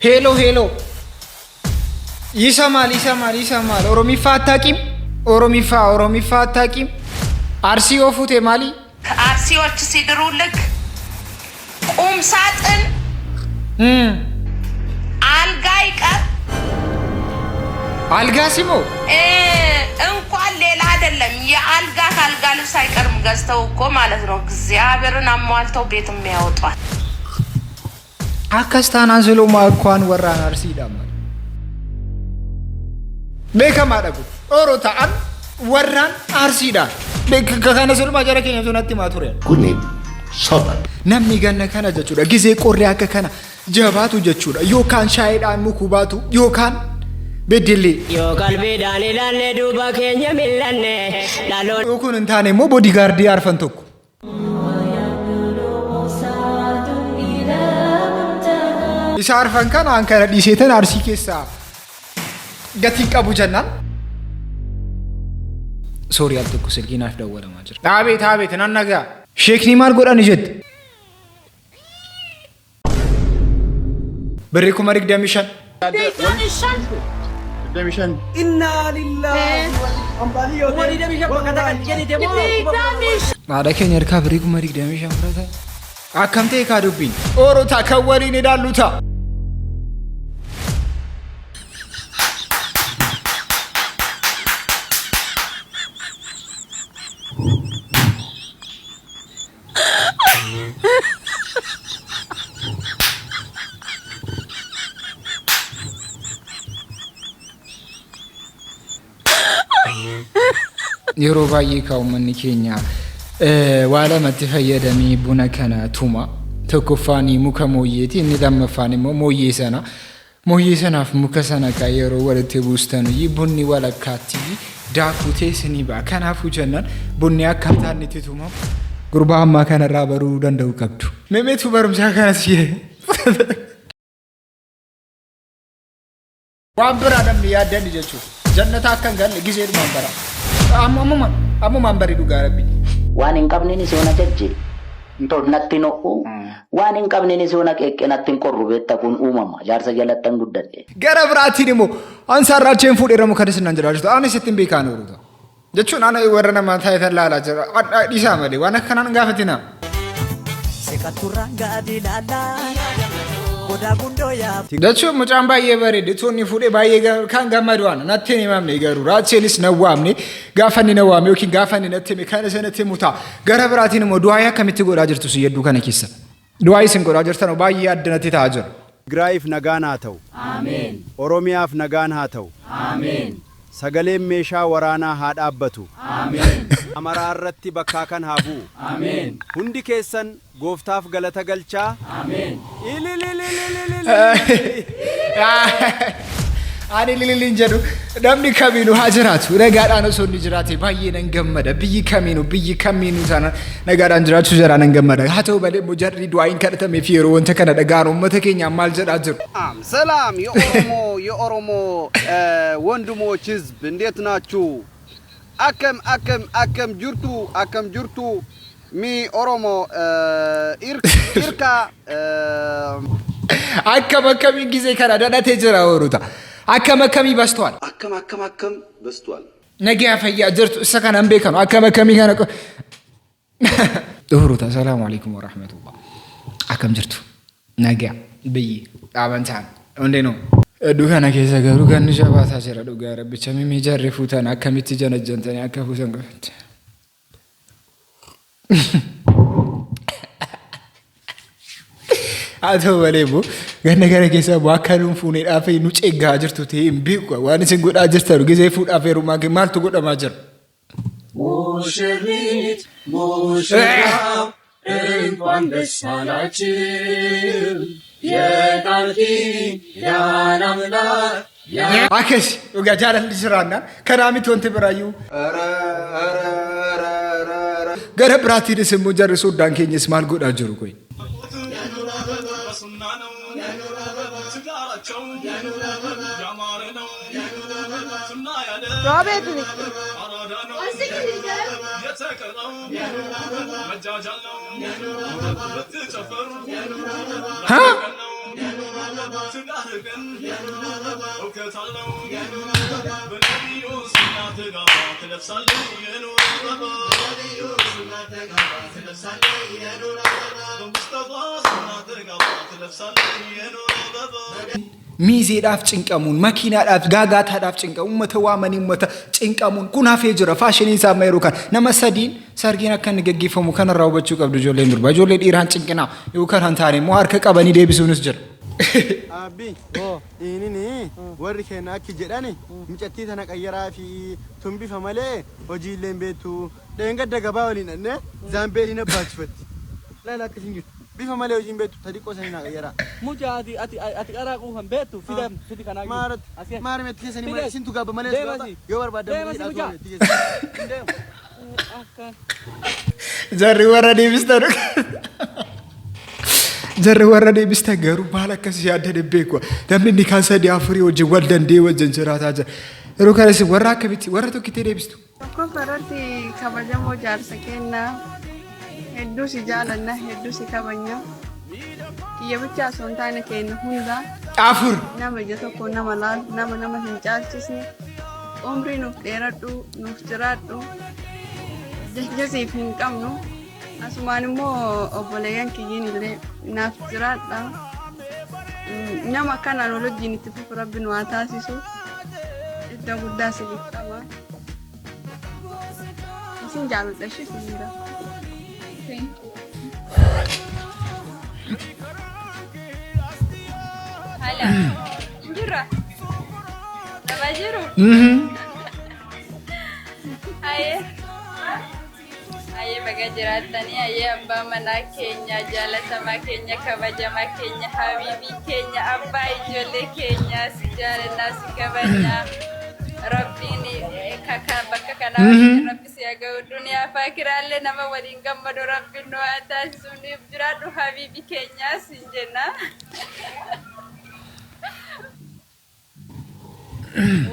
ሄሎ ሄሎ ይሰማል ኦሮሚፋ አታቂም ኦሮሚፋ አታቂም አርሲ ወፉቴ ማሊ አርሲዎች ሲድሩልክ ቁም ሳጥን አልጋ ይቀር አልጋ ሲሞ እንኳን ሌላ አይደለም የአልጋ ካልጋ ልብስ አይቀርም ገዝተው እኮ ማለት ነው እግዚአብሔርን አሟልተው ቤት የሚያወጧል አከስታና ዝሎ ማኳን ወራን አርሲ ዳማ በከማ ደጉ ኦሮታን ወራን አርሲ ዳ ከከነ ዝሎ ማጀረከኝ ዞናቲ ማቱሪያ ኩኒ ሶባ ነምኒ ገነ ከነ ጀቹዳ ጊዜ ቆሪያ ከከና ጀባቱ ጀቹዳ ዮካን ሻይዳን ሙኩባቱ ዮካን bedeli yo kalbe dani danne duba kenya millanne lalo okun intane mo bodyguard arfan tokko isa arfan kan ankara diseten arsi kessa gati qabu jannan sorry alto silkina dawwala majir abet nanaga sheikh nimar godan jet beriku marik demishan demishan inna lillahi wali demishan bakata kan jeni demo ada kenya erka beriku marik demishan brata akamte ka dubbi orota kawari ne daluta የሮባዬ ካውመን ኬኛ ዋላ መትፈየደሚ ቡነከና ቱማ ተኮፋኒ ሙከሞየቲ እንደመፋኒ ሞየሰናፍ ሙከሰና ካየሮ ወለቴ ቡስተኑ ይቡኒ ወለካቲ ዳኩቴ ስኒባ ከናፉ ጀነን ቡኒ አካታኒ ቱማ ጉርባማ ከነራ በሩ ደንደው ከብዱ መሜቱ በሩም ሳካነስ ዋምብራ ደም ያደን ልጆቹ ጀነታ ከንገል ጊዜ ማንበራ አሙ ማንበሪ ዱጋረቢ ዋን እንቀብኔኒ ሲሆነ ጀጅ ነትኖ ዋን እንቀብኔኒ ሲሆነ ቀቀ ነትን ቆሩ በተኩን ኡማማ ጃርሰ ጀለተን ጉደደ ገረብራቲ ደሞ አንሳራቸን ፉዴ ደሞ ከደስና እንጀራጅቶ አነ ሰትን ቤካ ኖሩታ ጀቹን አነ ወረነ ማታ የተላላ ጀራ አዲስ አመዴ ዋና ከናን ጋፈቲና sekatuራ ጋዲላላ ጎዳ ጉንዶያ ጀቹ ሙጫምባ የበሬ ዲቶኒ ፉዴ ባየ ካን ጋማድዋን ናቴኒ ማምኔ ገሩ ራቼሊስ ነዋምኔ ጋፈኒ ነዋም ዮኪን ጋፈኒ ነቴ ከነሰነቴ ሙታ ገረብራቲን ሞ ዱአያ ከሚትጎዳ ጅርቱ ሲየዱ ከነኪሰ ዱአይ ሲንጎዳ ጅርተ ነው ባየ አድነቴ ታጀር ግራይፍ ነጋናተው አሜን ኦሮሚያፍ ነጋናተው አሜን ሰገሌም ሜሻ ወራና ሃዳበቱ አሜን አመራረቲ በካከን ሀቡ አሜን ሁንዲ ኬሰን ጎፍታፍ ገለተ ገልቻ አሜን አኔ ሊሊሊን ጀዱ ደምኒ ከሚኑ ሀጀራቱ ነጋዳነ ሶኒ ጅራቴ ባየነን ገመደ ብይ ከሚኑ ታና ነጋዳን ጅራቱ ጀራነን ገመደ ሀተው በለ ሙጀሪ ዱአይን ከደተም የፊሮ ወንተ ከነደ ጋሩ መተከኛ ማልጀዳጅር ሰላም የኦሮሞ ወንድሞች ህዝብ እንዴት ናችሁ አከም ጁርቱ ሚ ኦሮሞ ኢርካ አከመከሚ ጊዜ ከናዳናቴ ጀራ ወሩታ አከመከሚ በስቷል አከም በስቷል ነገ ያፈያ ጀርቱ እሰከና እንበከ ነው አከመከሚ ከነቆ ዶሩታ ሰላም አለይኩም ወራህመቱላህ አከም ጀርቱ ነገ በይ አባንታን እንዴ ነው ዱካና ከዘገሩ ገንጀባታ ጀራ ዱጋረ ብቻ ሚጀርፉታን አከሚት ጀነጀንተን ያከፉሰን ገፈት አቶ በሌቡ ገነገረ ከሰ ዋካሉን ፉኔ ዳፈ ኑጬ ጋጅርቱ ተይም ቢቆ ዋንስ ጎዳ ጅርተሩ ጊዜ ፉድ አፌሩ ማገ ማልቱ ጎዳ ማጀር ሙሽሪት ሙሽራው እንኳን ደስ አላችሁ የቃልቲ ያናምላ አከስ ወጋጃራን ልጅራና ከራሚት ወንተ ብራዩ ገረብራቲ ደስሞ ጀርሶ ዳንከኝስ ማል ጎዳ ጀሩ ቆይ Robert ሚዜዳፍ ጭንቀሙን መኪናዳፍ ጋጋታዳፍ ጭንቀሙን መተዋመኒ መተ ጭንቀሙን ኩናፌ ጅራ ፋሽኒን ሳማይሩ ካን ነመሰዲን ሰርጊና ከን ገጊፈሙ ከነራው በቹ ቀብዱ ጆሌ ንዱር በጆሌ ዲራን ጭንቅና ይውከር አንታኔ ሞአር ከቀበኒ ዴቢሱንስ ጅር Abi, ini warri keenya akki jedhani micattii tana qayyaraa fi tumbifa malee hojiillee hin beektu. Dheengadda gabaa waliin dhannee zaambee hin abbaachifatti. Laala akkasiin jirtu. Bifa malee hojii hin beektu tadi qosanii na qayyaraa. Mucaa ati qaraa quufan beektu fidi kanaa Maaratti maarimetti keessanii malee isintu gaabba malee yoo barbaadamu hidhaatu keessanii. jarri warra deebistanu jarri warra deebistagaru baala akkasi yaadde beekwa damni ni kan sadi afuri hojii wal dandee wajjin jiraataa jira yeroo kanas warra akkamitti warra tokkitti deebistu tokko farati kabajamoo jaarsa kennaa hedduu si jaalanna hedduu si kabanya kiyya bicha osoo hin taane kenna hunda afur nama ija tokko nama laal nama hin caalchisne umrii nuuf dheeradhu nuuf jiraadhu jajjasiif hin qabnu asumaan immoo obboleeyyan kiyyiin illee naaf jiraadha nama kanaan wal wajjin itti fufu rabbi nu haa taasisu iddoo guddaa siif qaba isin jaaladha ishee hunda Hala, jira. Nama jiru. Aye baga jiraatanii aye abbaa manaa keenya jaalatamaa keenya kabajamaa keenya habiibii keenya abbaa ijoollee keenya si jaalannaa si kabajaa rabbiin bakka kanaa rabbi si haga'u duniyaa fi akiraallee nama waliin gammadu rabbiin nu haa taasisuuf jiraadhu habiibii keenyaa siin jenna.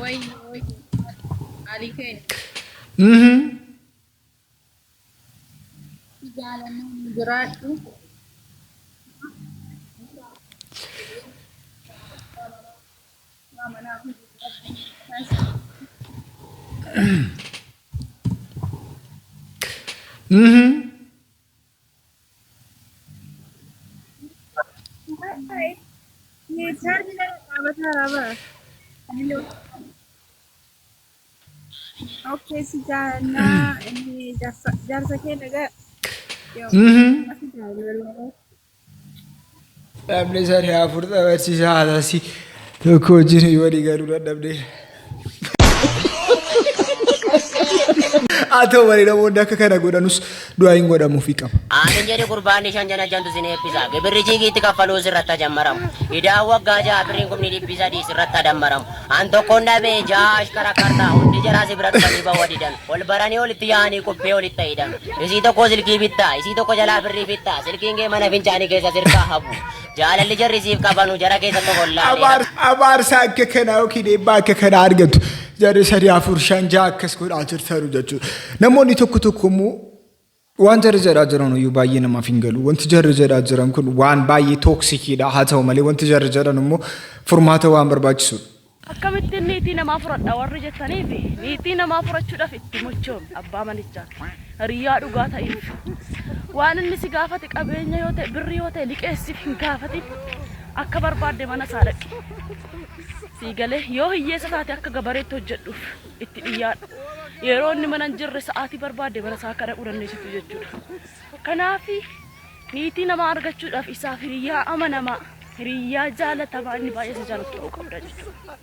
Woi, Ali ke? Jalan gerak tu. Mana aku? Hai. Ni charge dah apa? Hello. Okay, si Jana ini jar sakit agak. Masih jalan. Family sir ya furta versi saada si ko jini wadi garu dabde Ato wali na wonda kakana godanus duain goda mufikam Ani jadi kurban nishan jana jantu sini episode. Geberi jigi tika falu sirata jamaram. Ida wagga ja abrin kumni di episode di sirata jamaram. Anto konda be jash karakarta undi jara si berat kali bawa didan. Ol barani ol tiyani ko pe ol taidan. Isi to ko silki bitta, isi to ko jala birri bitta. Silki nge mana vincani kesa sirka habu. Jala li jar receive ka banu jara kesa to golla. abar sa kakana okide ba kakana argatu jare sari afur shanja akkas ko ajir taru jachu namoni tokko tokko mu waan jarjara jiran yu baay'ee nama fingalu wanti jarjara jiran kun waan baay'ee toxic ida haa ta'u malee wanti jarjara immoo furmaata waan barbaachisu Akkamitti niitii namaa fudhadha warri jettaniifi niitii namaa fudhachuudhaaf itti mochoom abbaa manichaa hiriyaa dhugaa ta'eef waan inni si gaafate qabeenya yoo ta'e birri yoo ta'e liqeessiif hin gaafatin akka barbaadde mana isaa dhaqi siigalee yoo hiyyeessa taate akka gabareetti hojjedhuuf itti dhiyyaadha yeroo inni mana hin jirre sa'aatii barbaadde mana isaa akka dhaquu dandeessitu jechuudha kanaafi niitii namaa argachuudhaaf isaaf hiriyaa amanamaa hiriyaa jaalatamaa inni baay'ee isa jaalatu ta'uu qabda jechuudha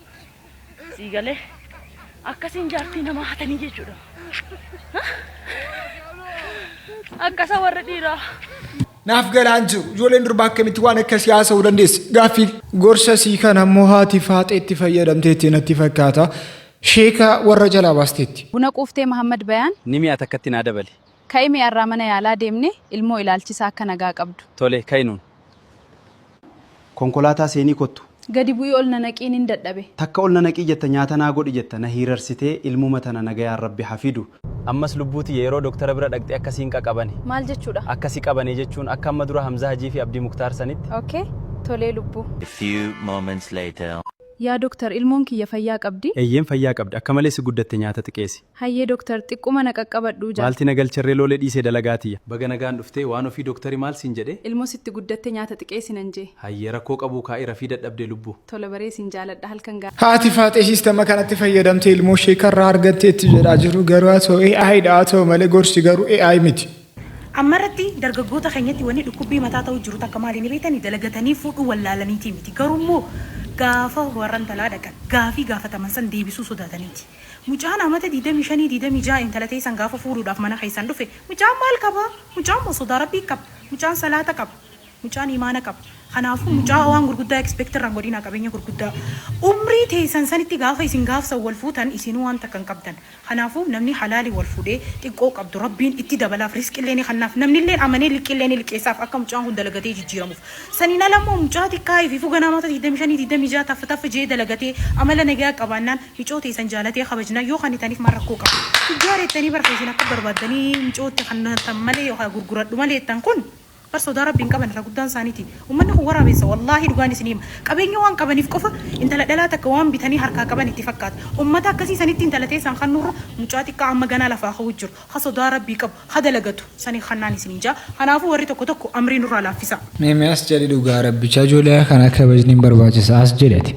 siigalee akkasiin jaartii namaa hatanii jechuudha akkasa warra dhiiraa naaf galaan jiru ijoolleen durbaa akkamitti waan akka siyaasa dandeessi gaaffii gorsa sii kana ammoo haati faaxeetti fayyadamteetti natti fakkaata sheeka warra jalaa baasteetti buna quuftee Muhammad Bayaan Nimi atakkatti naa dabali. ka'imee arraa mana yaalaa deemne ilmoo ilaalchisaa akka nagaa qabdu Tole ka'inuun. Konkolaataa seenii kottu. gadi bu'ii ol nanaqiin hin dadhabe Takka ol nanaqii jetta nyaata naa godhi jetta na hiirarsitee ilmuma tana nagayaan rabbi hafidu. ammas lubbuuti yeroo doktara bira dhaqxee akkasiin qaqabane maal jechuudha akkasi qabane jechuun akka amma dura Hamza Hajii fi Abdii Muktaar sanitti okay tolee lubbuu A few moments later yaa doktor ilmoon kiyya fayyaa qabdi eeyyeen fayyaa qabdi akka malee si guddatte nyaata xiqqeessi hayyee doktor xiqquma na qaqqabadhu jaa maalti nagalcharree loolee dhiisee dalagaatiyya baga nagaan dhuftee waan ofii doktari maal siin jedhe ilmoo sitti guddatte nyaata xiqqeessi nan jee hayyee rakkoo qabuu kaa'ii rafii dadhabdee lubbuu tola baree siin jaaladha halkan gaa haati faatee siistama kanatti fayyadamtee ilmoo ishee karraa argatteetti jedhaa jiru garuu haa ta'u AI dha haa ta'u malee gorsi garuu AI miti. Ammarratti dargaggoota keenyatti wanni dhukkubbii mataa ta'u jiru takka maaliin beektanii dalagatanii fuudhuu wallaalaniiti miti garuu gaafa warran talaa dhaqan gaafii gaafataman san deebisuu sodaataniiti. Mucaan amata 25-26 intala teessan gaafa fuudhuudhaaf mana keessan dhufe mucaan maal qaba? Mucaan sodaa rabbii qaba. Mucaan salaata qaba. Mucaan imaana qaba. Kanaafuu mucaa waan gurguddaa expectirraan godina qabeenya gurguddaa umrii teessan sanitti gaafa isin gaafsan wal fuutan isinuu waan takkan qabdan. Kanaafuu namni halaali wal fuudhee xiqqoo qabdu rabbiin itti dabalaaf riskillee ni kannaaf namni illee amanee liqillee ni liqeessaaf akka mucaan kun dalagatee jijjiiramuuf. Saniin alammoo mucaa xiqqaa fi fuga namoota 25-26 taffa jee dalagatee amala nagaa qabaannaan micoo teessan jaalatee kabajnaa yoo kan itaniif marrakkoo qaba. Tijjaareettanii barfeesin akka barbaaddanii micootti kan malee yoo gurguradhu malee tan kun برسو دارب بين كمان ركودان سانيتي ومن هو ورا بيس والله دوغاني سنيم قبين يوان كمان يفقفه انت لا تكوان بتاني حركة كمان اتفقات ومتى كسي سنيتي انت لا تيسان خنور مجاتي كعم جانا لفا خوجر خاصو دارب بيكب هذا لقته سني خناني سنيجا أنا أفو وريتو كتوكو أمرين نور على فيسا ميمي أسجلي دوغارب بيشاجولي خنا كبجني برباجس أسجلتي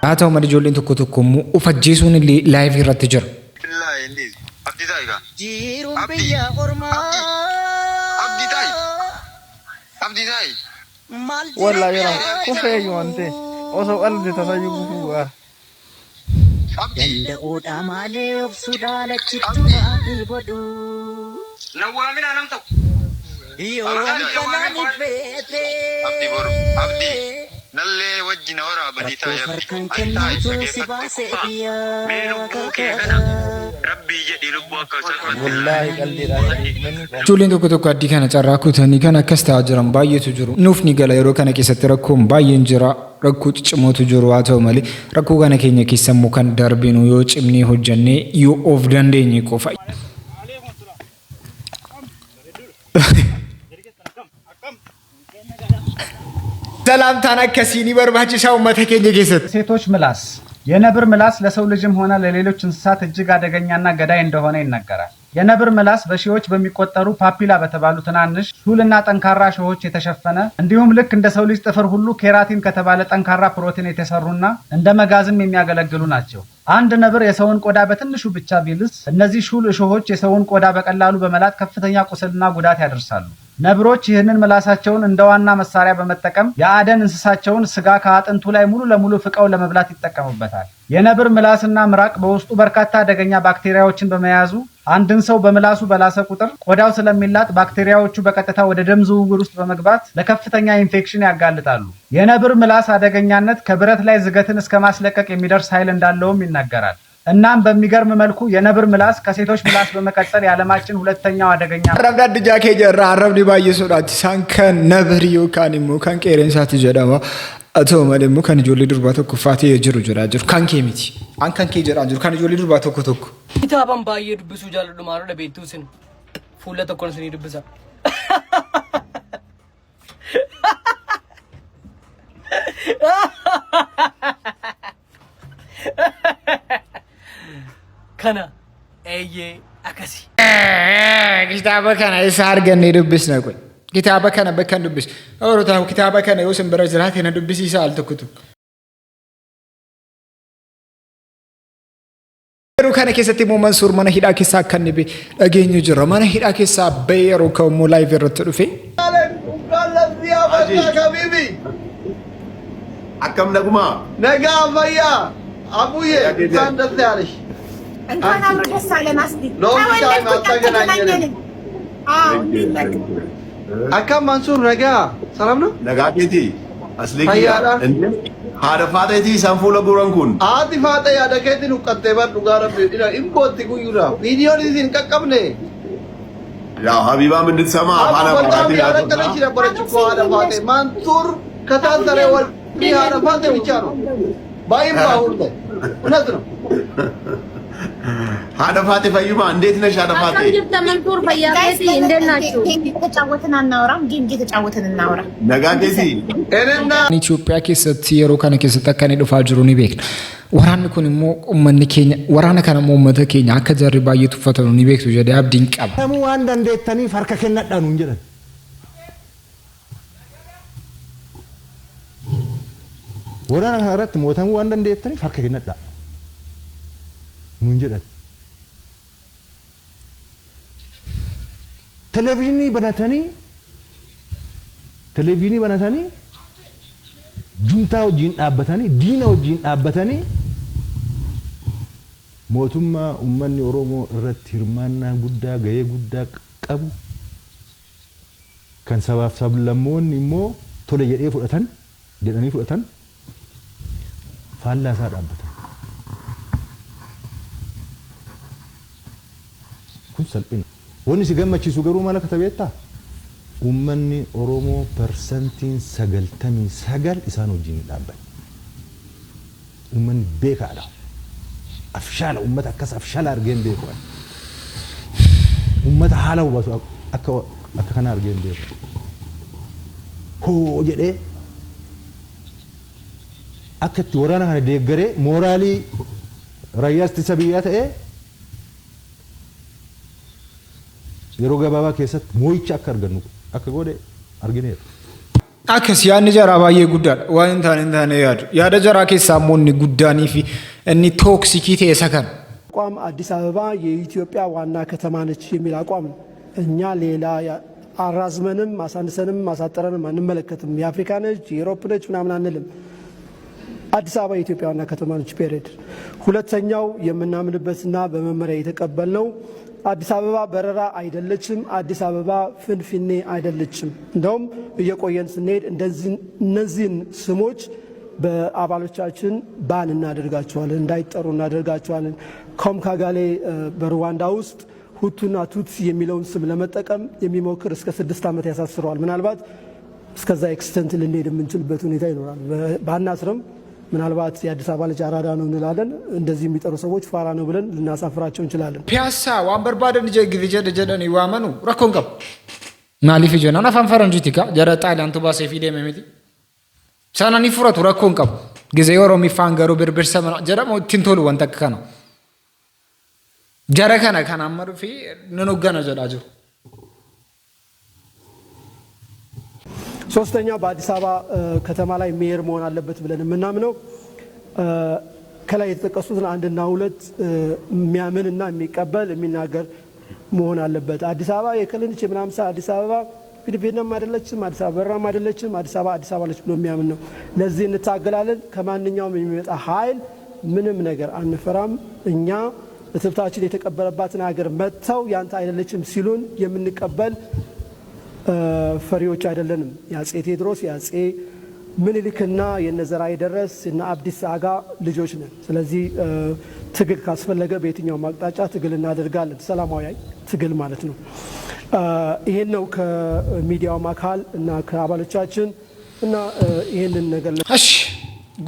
هاتوا مرجولين تكتكم وفجيسون اللي لايف يرتجر. لا إندي أبدي دايغا. جيرو بيا غرما. أبدي داي. أبدي داي. والله يا كوفي يوانتي. أوسو ألدي تسايو كوفوا. Yanda oda male obsuda la chituma ibodu. Nawamina nam tau. Iyo ampanani fete. Abdi boru. Abdi. Nalle wajji na wara abadi ta ya. Farkan kennu si base iya. Melu buke kana. Rabbi jadi lubbu akka salman. Wallahi qalli ra. Juuleen tokko addii kana carraa kutanii kan akkas ta'aa jiran baay'eetu jiru. Nuufni gala yeroo kana keessatti rakkoon baay'een jira. Rakkoo ciccimootu jiru haa ta'u malee rakkoo kana keenya keessa immoo kan darbinu yoo cimnee hojjannee yoo of dandeenye qofa. ሰላምታን አከሲኒ በርባችሻው መተከኘ ጌሰት ሴቶች ምላስ የነብር ምላስ ለሰው ልጅም ሆነ ለሌሎች እንስሳት እጅግ አደገኛና ገዳይ እንደሆነ ይነገራል። የነብር ምላስ በሺዎች በሚቆጠሩ ፓፒላ በተባሉ ትናንሽ ሹልና ጠንካራ ሾሆች የተሸፈነ እንዲሁም ልክ እንደ ሰው ልጅ ጥፍር ሁሉ ኬራቲን ከተባለ ጠንካራ ፕሮቲን የተሰሩና እንደ መጋዝም የሚያገለግሉ ናቸው። አንድ ነብር የሰውን ቆዳ በትንሹ ብቻ ቢልስ እነዚህ ሹል ሾሆች የሰውን ቆዳ በቀላሉ በመላጥ ከፍተኛ ቁስልና ጉዳት ያደርሳሉ። ነብሮች ይህንን ምላሳቸውን እንደ ዋና መሳሪያ በመጠቀም የአደን እንስሳቸውን ስጋ ከአጥንቱ ላይ ሙሉ ለሙሉ ፍቀው ለመብላት ይጠቀሙበታል። የነብር ምላስና ምራቅ በውስጡ በርካታ አደገኛ ባክቴሪያዎችን በመያዙ አንድን ሰው በምላሱ በላሰ ቁጥር ቆዳው ስለሚላጥ ባክቴሪያዎቹ በቀጥታ ወደ ደም ዝውውር ውስጥ በመግባት ለከፍተኛ ኢንፌክሽን ያጋልጣሉ። የነብር ምላስ አደገኛነት ከብረት ላይ ዝገትን እስከ ማስለቀቅ የሚደርስ ኃይል እንዳለውም ይነገራል። እናም በሚገርም መልኩ የነብር ምላስ ከሴቶች ምላስ በመቀጠል የዓለማችን ሁለተኛው አደገኛ ረብዳድ ጃኬ ጀራ አረብኒ ባየሶዳት ሳንከን ነብር ዮካኒሞ ካን ቄሬንሳት ጀዳማ አቶ ማለሙ ካን ጆሊ ዱርባ ተኩ ፋቴ የጅሩ ጅራጅሩ ካን ኬሚቲ አንካን ኬ ጅራጅሩ ካን ጆሊ ዱርባ ተኩ ተኩ ኪታባን ባየ ድብሱ ጃለዱ ማሩ ለቤቱስን ፉለ ተኮን ስኒ ድብሳ kana eye akasi kitaaba kana isa arganne dubbisna qoy kitaaba kana bakkan dubbis orotaa kitaaba kana yoo simbira jiraate na dubbisiisa al tokkotu yeroo kana keessatti immoo Mansuur mana hidhaa keessaa akka inni dhageenyu jira mana hidhaa keessaa bahee yeroo kamuu live irratti dhufe akkam naguma nagaa fayyaa abuye kan dafte alish እንኳን አብሮ ደስ አለን አስዲ akkam Mansuur nagaa ሰላም ነው nagaa keeti asliiki inde haada faateetii isaan fuula guuran kun haati faatee yaada keetiin uqqattee bar dhugaa rabbi dhina imbootti guyyuudha viidiyoon isin qaqqabne yaa habiibaa mindit sama afaan afaati yaada kana jira barachi ko haada faatee Mansuur kataasare wal ይህ አረፋት ብቻ ነው ባይም ባሁን እውነት ነው። አረፋት ፈዩማ እንዴት ነሽ? አረፋት ተመንቶር ፈያቴ እንዴት ናችሁ? ተጫወትን አናወራም ጌም እየተጫወትን እናወራ ነጋቴቲ እኔና ኢትዮጵያ keessatti yeroo kana keessatti akka inni dhufaa jiru ni beekna. Waraanni kun immoo uummanni keenya waraana kana immoo uummata keenya akka jarri baay'ee tuffatan ni beektu jedhee abdiin qaba. Namuu waan dandeettaniif harka kennadhaan hin jedhan. Waraana irratti mootummaa waan dandeettaniif harka kennadhaa hin jedhan. Televizyinii banatanii juntaa wajjin dhaabbatanii diina wajjin dhaabbatanii mootummaa uummanni Oromoo irratti hirmaannaa guddaa gahee guddaa qabu kan sabaaf sablammoonni immoo tole jedhanii fudhatan faallaa isaa dhaabbatan. Kun salphina. Wanni si gammachiisu garuu maal akka ta'eetta uummanni Oromoo persentiin 99 isaan wajjin dhaabban. Uummanni beekaadha. Afshaala uummata akkas afshaala argeen beeku. Uummata haala hubatu akka kana argeen beeku. Hoo jedhee akka itti waraana kana deeggaree mooraalii raayyaa ittisa biyyaa ta'ee yeroo gabaabaa keessatti moo'icha akka argannu akka godhe argineera. Akkas yaadni jaraa baay'ee guddaadha. Waan hin taane yaadu. Yaada jaraa keessaa immoo inni guddaanii fi inni tooksikii ta'e isa kana. አቋም አዲስ አበባ የኢትዮጵያ ዋና ከተማ ነች የሚል አቋም ነው። እኛ ሌላ አራዝመንም አሳንሰንም ማሳጠረንም አንመለከትም። የአፍሪካ ነች የዩሮፕ ነች ምናምን አንልም። አዲስ አበባ የኢትዮጵያ ዋና ከተማ ነች ፔሬድ። ሁለተኛው የምናምንበትና በመመሪያ የተቀበልነው አዲስ አበባ በረራ አይደለችም። አዲስ አበባ ፍንፍኔ አይደለችም። እንደውም እየቆየን ስንሄድ እነዚህን ስሞች በአባሎቻችን ባን እናደርጋቸዋለን፣ እንዳይጠሩ እናደርጋቸዋለን። ኮምካጋሌ በሩዋንዳ ውስጥ ሁቱና ቱትሲ የሚለውን ስም ለመጠቀም የሚሞክር እስከ 6 ዓመት ያሳስረዋል። ምናልባት እስከዛ ኤክስተንት ልንሄድ የምንችልበት ሁኔታ ይኖራል። ባናስርም ምናልባት የአዲስ አበባ ልጅ አራዳ ነው እንላለን። እንደዚህ የሚጠሩ ሰዎች ፋራ ነው ብለን ልናሳፍራቸው እንችላለን። ፒያሳ ዋንበር ባደን ጀደን ይዋመኑ ረኮን ቀብ ማሊፍ ጀናና ፈንፈረንጂቲካ ጀረ ጣሊያን ቱባ ሰፊ ደመሚቲ ሳናኒ ፍረቱ ረኮን ቀብ ጊዜ ኦሮሚ ፋንገሩ ብርብር ሰመና ጀረሞ ቲንቶሉ ወንተከ ነው ጀረ ከነ ከናመሩ ፊ ንኑገነ ጀዳጁ ሶስተኛው በአዲስ አበባ ከተማ ላይ ሜየር መሆን አለበት ብለን የምናምነው ከላይ የተጠቀሱትን አንድና ሁለት የሚያምንና የሚቀበል የሚናገር መሆን አለበት። አዲስ አበባ የክልልች የምናምሳ አዲስ አበባ ፊሊፒንም አይደለችም፣ አዲስ አበባ በራም አይደለችም፣ አዲስ አበባ ነች ብሎ የሚያምን ነው። ለዚህ እንታገላለን። ከማንኛውም የሚመጣ ኃይል ምንም ነገር አንፈራም። እኛ እትብታችን የተቀበረባትን ሀገር መጥተው ያንተ አይደለችም ሲሉን የምንቀበል ፈሪዎች አይደለንም። የአጼ ቴዎድሮስ የአጼ ምኒልክና የነዘራ ይደረስ እና አብዲስ አጋ ልጆች ነን። ስለዚህ ትግል ካስፈለገ በየትኛውም አቅጣጫ ትግል እናደርጋለን። ሰላማዊ ትግል ማለት ነው። ይሄን ነው ከሚዲያውም አካል እና ከአባሎቻችን እና ይሄንን ነገር እሺ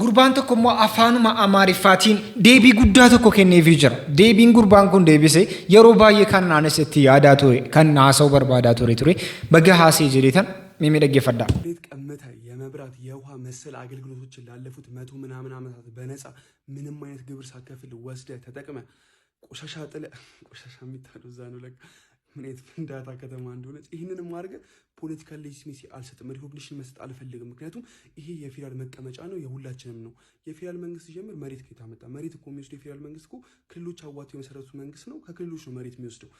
ጉርባን ተኮሞ አፋኑማ አማሪፋቲን ዴቢ ጉዳ ተኮ ከኔቪ ጅራ ዴቢን ጉርባን ኩን ዴቢሴ የሮባዬ ካናነስቲ ያዳቶሬ ካናሰው በርባዳቶሬ ቱሬ በገሃሴ ጀሪተን ሚሚደግ ይፈዳ ቤት ቀመተ የመብራት የውሃ መሰል አገልግሎቶችን ላለፉት 100 ምናምን ዓመታት በነፃ ምንም አይነት ግብር ሳከፍል ወስደ ተጠቅመ ቆሻሻ ጥለ ቆሻሻ የሚታለው እዛ ነው ለካ ምን አይነት ፍንዳታ ከተማ እንደሆነች ይህንንም አድርገህ ፖለቲካል ሌጂቲሜሲ አልሰጥም፣ ሪኮግኒሽን መስጠት አልፈልግም። ምክንያቱም ይሄ የፌዴራል መቀመጫ ነው፣ የሁላችንም ነው። የፌዴራል መንግስት ጀምር መሬት ከየት አመጣ? መሬት እኮ የሚወስደው የፌዴራል መንግስት እኮ ክልሎች አዋጥተው የመሰረቱት መንግስት ነው። ከክልሎች ነው መሬት የሚወስደው።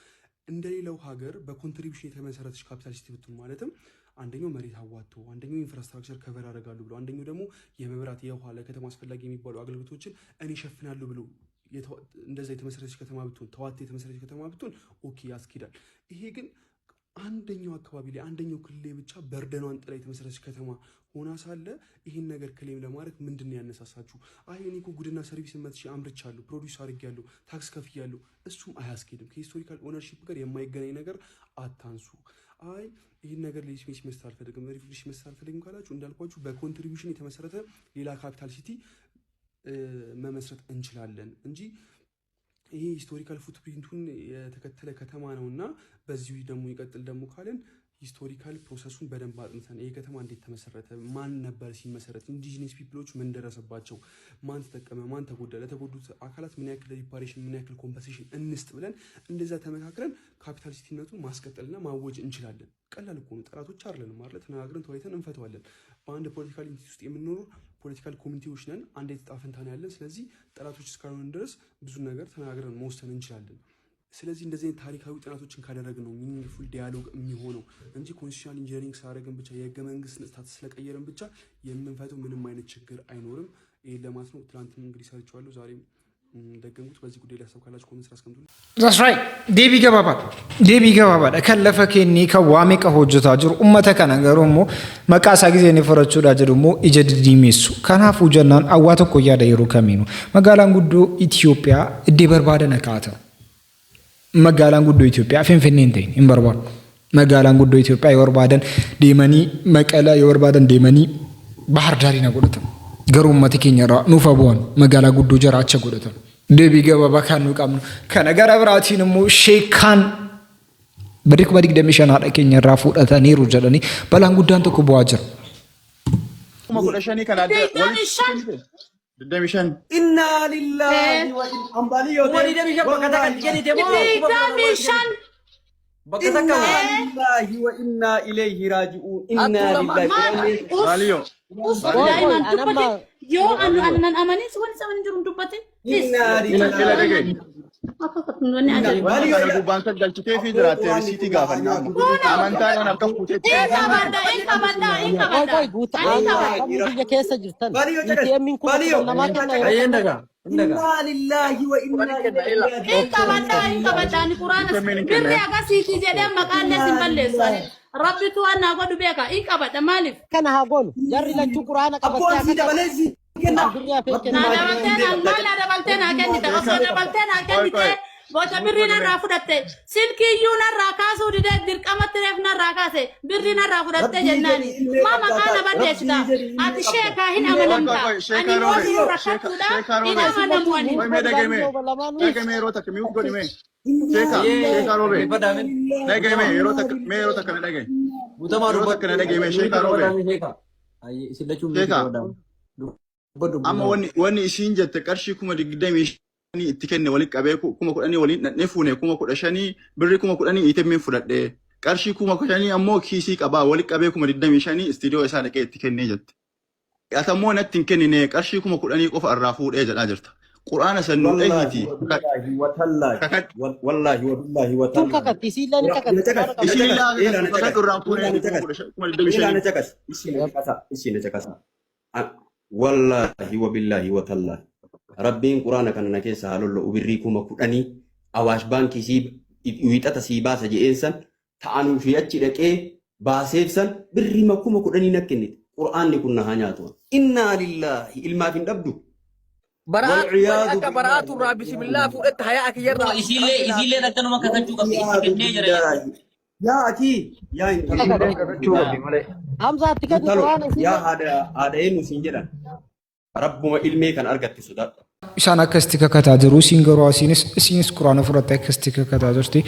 እንደሌላው ሀገር በኮንትሪቢዩሽን የተመሰረተች ካፒታሊስት ብትሆን ማለትም አንደኛው መሬት አዋጥቶ አንደኛው ኢንፍራስትራክቸር ከቨር አደርጋሉ ብሎ አንደኛው ደግሞ የመብራት የውሃ ለከተማ አስፈላጊ የሚባሉ አገልግሎቶችን እኔ ሸፍናለሁ ብሎ እንደዛ የተመሰረተች ከተማ ብትሆን ተዋት የተመሰረተች ከተማ ብትሆን ኦኬ ያስኬዳል። ይሄ ግን አንደኛው አካባቢ ላይ አንደኛው ክልል ላይ ብቻ በርደኗን ጥላ የተመሰረተች ከተማ ሆና ሳለ ይህን ነገር ክሌም ለማድረግ ምንድን ነው ያነሳሳችሁ? አይ እኔ እኮ ጉድና ሰርቪስ መጥቼ አምርቻለሁ፣ ፕሮዲውስ አድርጌያለሁ፣ ታክስ ከፍያለሁ። እሱም አያስኬድም። ከሂስቶሪካል ኦነርሺፕ ጋር የማይገናኝ ነገር አታንሱ። አይ ይህን ነገር ሌጂትሜሲ መስጠት አልፈልግም፣ ሪፍሌክሽን መስጠት አልፈልግም ካላችሁ እንዳልኳችሁ በኮንትሪቢዩሽን የተመሰረተ ሌላ ካፒታል ሲቲ መመስረት እንችላለን እንጂ ይሄ ሂስቶሪካል ፉትፕሪንቱን የተከተለ ከተማ ነውና በዚሁ ደግሞ ይቀጥል ደግሞ ካለን ሂስቶሪካል ፕሮሰሱን በደንብ አጥንተን ይሄ ከተማ እንዴት ተመሰረተ፣ ማን ነበር ሲመሰረት፣ ኢንዲጂነስ ፒፕሎች ምን ደረሰባቸው፣ ማን ተጠቀመ፣ ማን ተጎዳ፣ ለተጎዱት አካላት ምን ያክል ሪፓሬሽን ምን ያክል ኮምፐንሴሽን እንስጥ ብለን እንደዛ ተመካክረን ካፒታል ሲቲነቱን ማስቀጠልና ማወጅ እንችላለን። ቀላል እኮ ነው። ጠላቶች አይደለንም አይደል? ተነጋግረን ተወያይተን እንፈተዋለን። በአንድ ፖለቲካል ኢንቲቲ ውስጥ የምንኖር ፖለቲካል ኮሚኒቲዎች ነን። አንድ የተጣፈንታ ነው ያለን። ስለዚህ ጠላቶች እስካልሆን ድረስ ብዙ ነገር ተነጋግረን መወሰን እንችላለን። ስለዚህ እንደዚህ አይነት ታሪካዊ ጥናቶችን ካደረግን ነው ሚኒንግፉል ዲያሎግ የሚሆነው እንጂ ኮንስቲቱሽናል ኢንጂነሪንግ ሳደረግን ብቻ የህገ መንግስት ስታተስ ስለቀየረን ብቻ የምንፈተው ምንም አይነት ችግር አይኖርም። ይሄን ለማለት ነው። ትናንትም እንግዲህ ሰርቻለሁ፣ ዛሬም ደገምኩት። በዚህ ጉዳይ ላይ ሀሳብ ካላችሁ ኮሜንት ስራ አስቀምጡልኝ። That's right. Deebii gabaabaa kallafa kennii kan waame ka hojjetaa jiru uummata kana garuu immoo maqaa isaa gisee inni furachuudhaa jedhu immoo ija diddiimeessu. Kanaafuu jennaan awwaa tokko yaada yeroo kamiinuu magaalaan guddoo Itoophiyaa iddoo barbaadan kaata. Magaalaan guddoo Itoophiyaa Finfinnee hin ta'in hin barbaadu. Magaalaan guddoo Itoophiyaa yoo barbaadan deemanii Maqalaa yoo barbaadan deemanii Bahar Daarii na godhatan. Garuu uummati keenya irraa nuuf bu'an magaalaa guddoo jara acha godhatan. Deebii gabaabaa kan nu qabnu kana gara biraatiin immoo sheekaan bari 2025 haadha keenya irraa fudhataniiru jedhanii balaan guddaan tokko bu'aa jira. Inna lillahi wa inna ilaihi raji'un. Inna lillahi Yo anan amanis wani sawan jirum dubbate. Inna lillahi. Wali kana gubbaan kan galchitee fi jiraate risiitii gaafannaa. Amantaa kan akka fuutetti. Biyya keessa jirtan. ATM'n kun namaa kenna. Inna lillahi wa inna ilaihi raji'un. Qur'aana birri agarsiisii jedhee maqaan isin balleessan. Rabbitu anna godhu beeka in qabadha maaliif kana haa goonu jarri lachuu quraana qabatee akka dabaleessi kenna boca birri narraa fudhatte silkiyyuu narraa kaasuu didee dirqamatti reef narraa kaase birri narraa fudhatte jennaani maa maqaana balleessita ati sheekaa hin amanamta ani mootii rakkattuudha hin amanamu ani Dagame yeroo takka mi'uuf godhime. Sheekaa roobee. Dagame yeroo takka kana dhagaye. Yeroo takka na dhagahime sheekaa roobee. Amma wanni isiin jette qarshii 20 itti kenne waliin qabee 10 waliin dhadhee fuune 15 birri 10 itemeen fudhadhee qarshii 10 ammoo kiisii qabaa waliin qabee 25 istiidiyoo isaa dhaqee itti kennee jette. Atammoo natti hin kennine qarshii 10 qofa irraa fuudhee jedhaa jirta. Quraana sannuu eeyti. Wallahi wallahi wa tun kakatti isiillee wallahi wa billahi wa tallahi rabbiin quraana kana keessa haalollo ubirrii 10 awaash baankii si wiixata si baasa je'eensan ta'anuu fi achi dhaqee baaseefsan birrii 10 nakkennite quraanni kun na nyaatu inna lillahi ilmaaf hin dhabdu Akka baraatu irraa bismillah fuudhatti hayaa akka yerraa isiillee rakkanuma kakachuu qabdi itti kennee jira. Yaa aki yaa Hamzaatti gadi quraana yaa haadha eenyu siin jedhan rabbuma ilmee kan argatte sodaadha. Isaan akkasitti kakataa jiru isiin garuu isiinis quraana fudhattee akkasitti kakataa jirti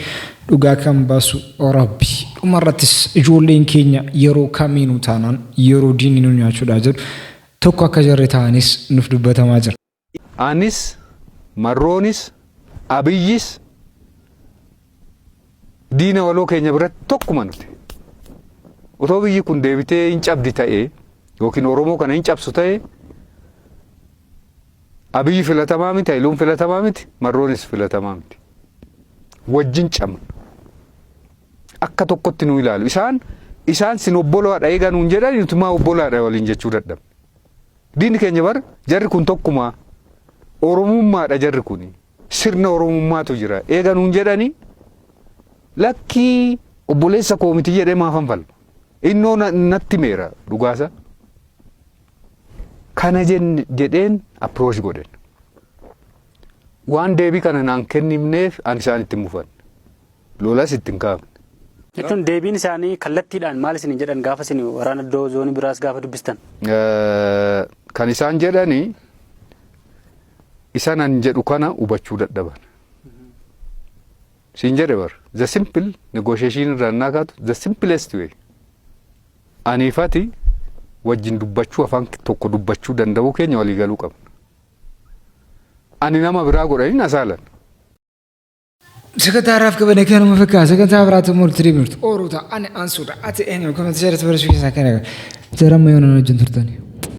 dhugaa kan baasu rabbi dhumarrattis ijoolleen keenya yeroo kamiinuu taanaan yeroo diinni nu nyaachuudhaa jiru tokko akka jarri ta'anis nuuf dubbatamaa jira. Anis Marroonis Abiyyis diina waloo keenya biratti tokkuma nuti. Otoo biyyi kun deebitee hin cabdi ta'ee yookiin Oromoo kana hin cabsu ta'ee Abiyyi filatamaa miti, Hayiluun filatamaa miti, Marroonis filatamaa miti. Wajjin cabna. Akka tokkotti nu ilaalu. Isaan sin obboloodha eegaa nuun jedhan nutumaa obboloodha waliin jechuu dadhabne. Diinni keenya bar jarri kun tokkuma Oromummaadha jarri kun. Sirna Oromummaatu jira. Eegaa nuun jedhani lakkii obboleessa koo miti jedhee maafan falma. Innoo natti meera dhugaasa. Kana jedheen approach godhen. Waan deebii kana naan kennimneef ani isaan itti mufan. Lolas ittiin kaafne. Jechuun deebiin isaanii kallattiidhaan maal isin jedhan gaafa isin waraana iddoo zoonii biraas gaafa dubbistan? Kan isaan jedhanii isaan an jedhu kana hubachuu dadhaban. Siin jedhe bar the simple negotiation irraa naa kaatu the simplest way. Aniifati wajjin dubbachuu afaan tokko dubbachuu danda'uu keenya walii galuu qabna. Ani nama biraa godhanii na saalan. Sagantaaraaf qabane kanuma fakkaata. Sagantaa biraatti immoo tiriibirtu. Oruuta ani ansuudha. Ati eenyu komeenti seeratti barreessuu keessaa kan jaramma yoona wajjin turtanii.